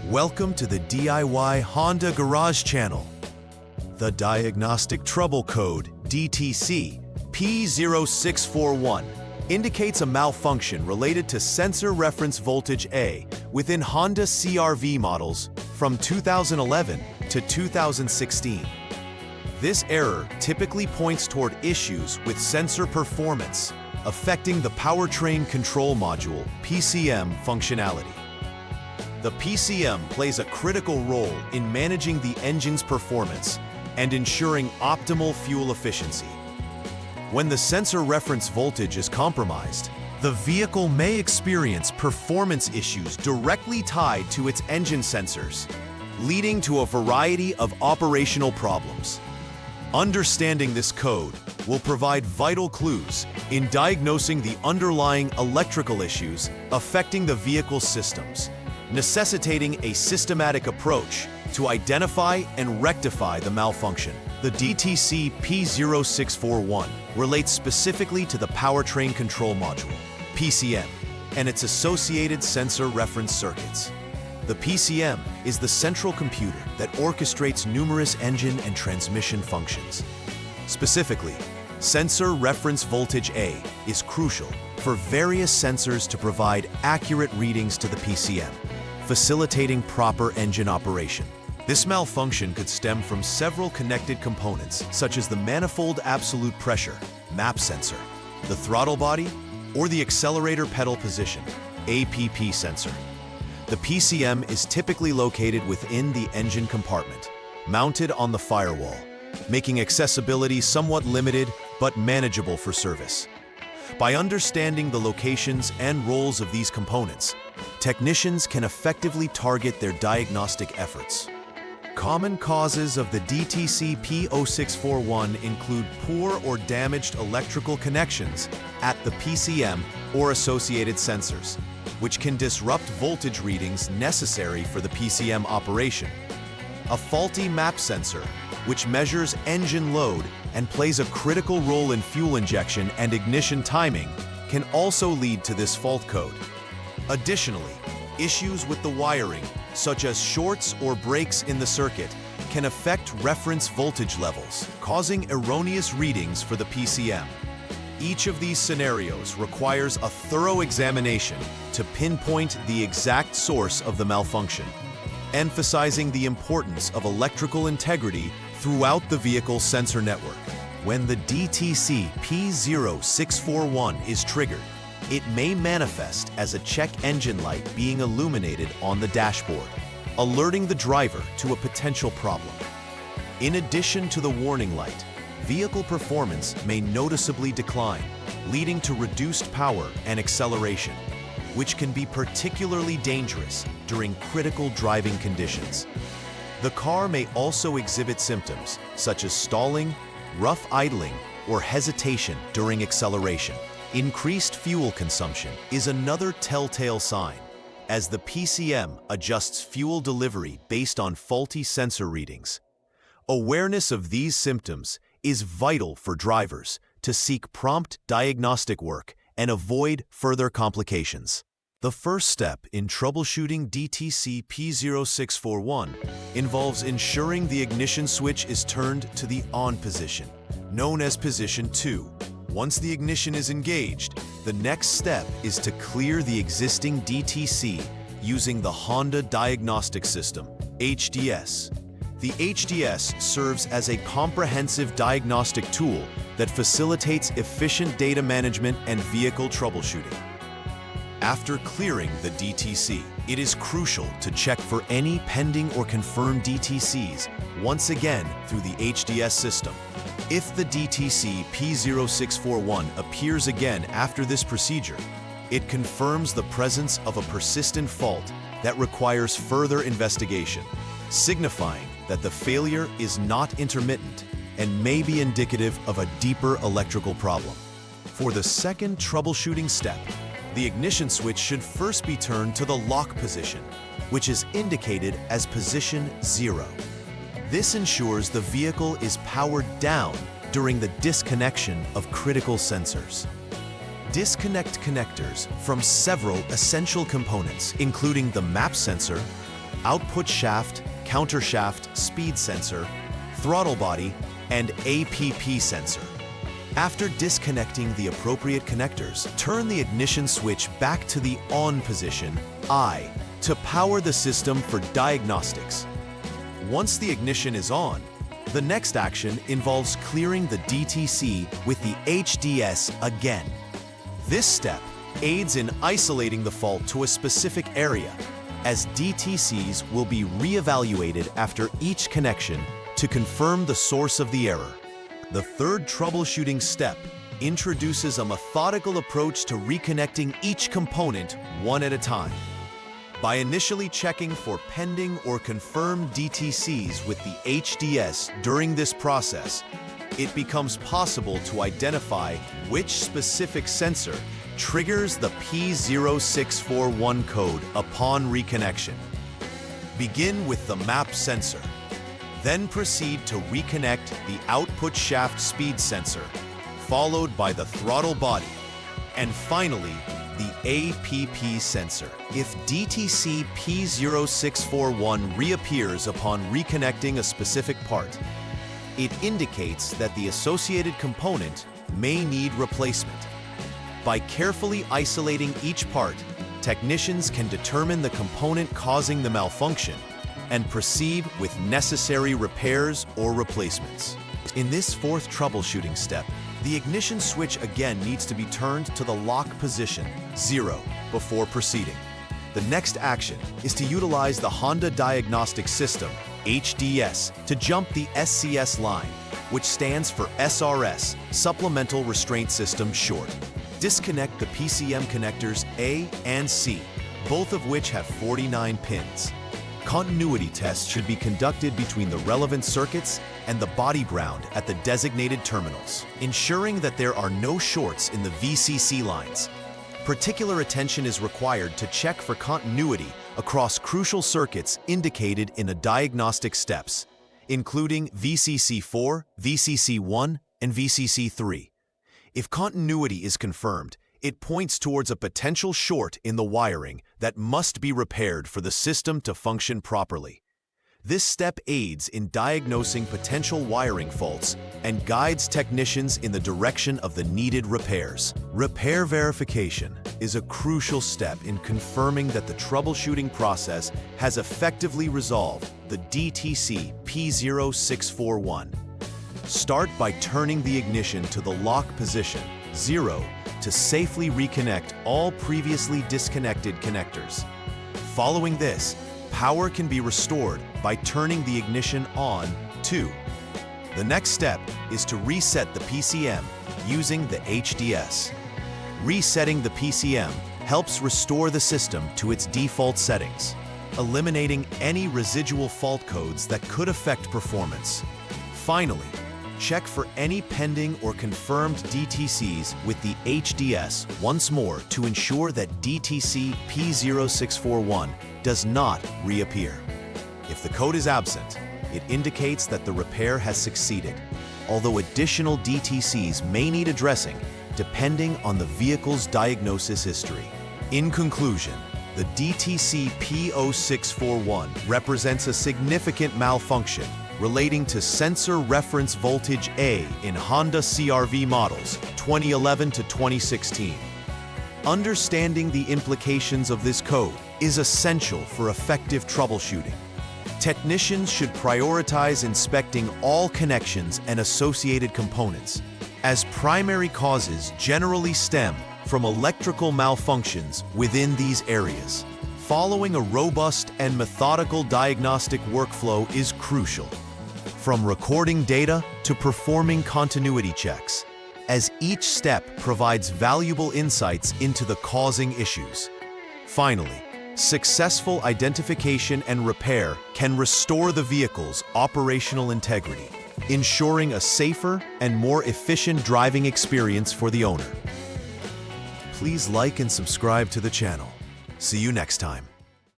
Welcome to the DIY Honda Garage channel. The Diagnostic Trouble Code, DTC P0641, indicates a malfunction related to sensor reference voltage A within Honda CRV models from 2011 to 2016. This error typically points toward issues with sensor performance, affecting the powertrain control module (PCM) functionality. The PCM plays a critical role in managing the engine's performance and ensuring optimal fuel efficiency. When the sensor reference voltage is compromised, the vehicle may experience performance issues directly tied to its engine sensors, leading to a variety of operational problems. Understanding this code will provide vital clues in diagnosing the underlying electrical issues affecting the vehicle's systems, necessitating a systematic approach to identify and rectify the malfunction. The DTC P0641 relates specifically to the powertrain control module, PCM, and its associated sensor reference circuits. The PCM is the central computer that orchestrates numerous engine and transmission functions. Specifically, sensor reference voltage A is crucial for various sensors to provide accurate readings to the PCM, facilitating proper engine operation. This malfunction could stem from several connected components, such as the manifold absolute pressure, MAP sensor, the throttle body, or the accelerator pedal position, APP sensor. The PCM is typically located within the engine compartment, mounted on the firewall, making accessibility somewhat limited but manageable for service. By understanding the locations and roles of these components, technicians can effectively target their diagnostic efforts. Common causes of the DTC P0641 include poor or damaged electrical connections at the PCM or associated sensors, which can disrupt voltage readings necessary for the PCM operation. A faulty MAP sensor, which measures engine load and plays a critical role in fuel injection and ignition timing, can also lead to this fault code. Additionally, issues with the wiring, such as shorts or breaks in the circuit, can affect reference voltage levels, causing erroneous readings for the PCM. Each of these scenarios requires a thorough examination to pinpoint the exact source of the malfunction, emphasizing the importance of electrical integrity throughout the vehicle's sensor network. When the DTC P0641 is triggered, it may manifest as a check engine light being illuminated on the dashboard, alerting the driver to a potential problem. In addition to the warning light, vehicle performance may noticeably decline, leading to reduced power and acceleration, which can be particularly dangerous during critical driving conditions. The car may also exhibit symptoms such as stalling, rough idling, or hesitation during acceleration. Increased fuel consumption is another telltale sign, as the PCM adjusts fuel delivery based on faulty sensor readings. Awareness of these symptoms is vital for drivers to seek prompt diagnostic work and avoid further complications. The first step in troubleshooting DTC P0641 involves ensuring the ignition switch is turned to the on position, known as position 2. Once the ignition is engaged, the next step is to clear the existing DTC using the Honda Diagnostics System, HDS. The HDS serves as a comprehensive diagnostic tool that facilitates efficient data management and vehicle troubleshooting. After clearing the DTC, it is crucial to check for any pending or confirmed DTCs once again through the HDS system. If the DTC P0641 appears again after this procedure, it confirms the presence of a persistent fault that requires further investigation, signifying that the failure is not intermittent and may be indicative of a deeper electrical problem. For the second troubleshooting step, the ignition switch should first be turned to the lock position, which is indicated as position 0. This ensures the vehicle is powered down during the disconnection of critical sensors. Disconnect connectors from several essential components, including the MAP sensor, output shaft, countershaft, speed sensor, throttle body, and APP sensor. After disconnecting the appropriate connectors, turn the ignition switch back to the on position, I, to power the system for diagnostics. Once the ignition is on, the next action involves clearing the DTC with the HDS again. This step aids in isolating the fault to a specific area, as DTCs will be re-evaluated after each connection to confirm the source of the error. The third troubleshooting step introduces a methodical approach to reconnecting each component one at a time. By initially checking for pending or confirmed DTCs with the HDS during this process, it becomes possible to identify which specific sensor triggers the P0641 code upon reconnection. Begin with the map sensor. Then proceed to reconnect the output shaft speed sensor, followed by the throttle body, and finally, the APP sensor. If DTC P0641 reappears upon reconnecting a specific part, it indicates that the associated component may need replacement. By carefully isolating each part, technicians can determine the component causing the malfunction and proceed with necessary repairs or replacements. In this fourth troubleshooting step, the ignition switch again needs to be turned to the lock position, 0, before proceeding. The next action is to utilize the Honda Diagnostic System, HDS, to jump the SCS line, which stands for SRS, Supplemental Restraint System short. Disconnect the PCM connectors A and C, both of which have 49 pins. Continuity tests should be conducted between the relevant circuits and the body ground at the designated terminals, ensuring that there are no shorts in the VCC lines. Particular attention is required to check for continuity across crucial circuits indicated in the diagnostic steps, including VCC4, VCC1, and VCC3. If continuity is confirmed, it points towards a potential short in the wiring that must be repaired for the system to function properly. This step aids in diagnosing potential wiring faults and guides technicians in the direction of the needed repairs. Repair verification is a crucial step in confirming that the troubleshooting process has effectively resolved the DTC P0641. Start by turning the ignition to the lock position, 0, to safely reconnect all previously disconnected connectors. Following this, power can be restored by turning the ignition on, 2. The next step is to reset the PCM using the HDS. Resetting the PCM helps restore the system to its default settings, eliminating any residual fault codes that could affect performance. Finally, check for any pending or confirmed DTCs with the HDS once more to ensure that DTC P0641 does not reappear. If the code is absent, it indicates that the repair has succeeded, although additional DTCs may need addressing depending on the vehicle's diagnosis history. In conclusion, the DTC P0641 represents a significant malfunction relating to sensor reference voltage A in Honda CRV models 2011 to 2016. Understanding the implications of this code is essential for effective troubleshooting. Technicians should prioritize inspecting all connections and associated components, as primary causes generally stem from electrical malfunctions within these areas. Following a robust and methodical diagnostic workflow is crucial, from recording data to performing continuity checks, as each step provides valuable insights into the causing issues. Finally, successful identification and repair can restore the vehicle's operational integrity, ensuring a safer and more efficient driving experience for the owner. Please like and subscribe to the channel. See you next time.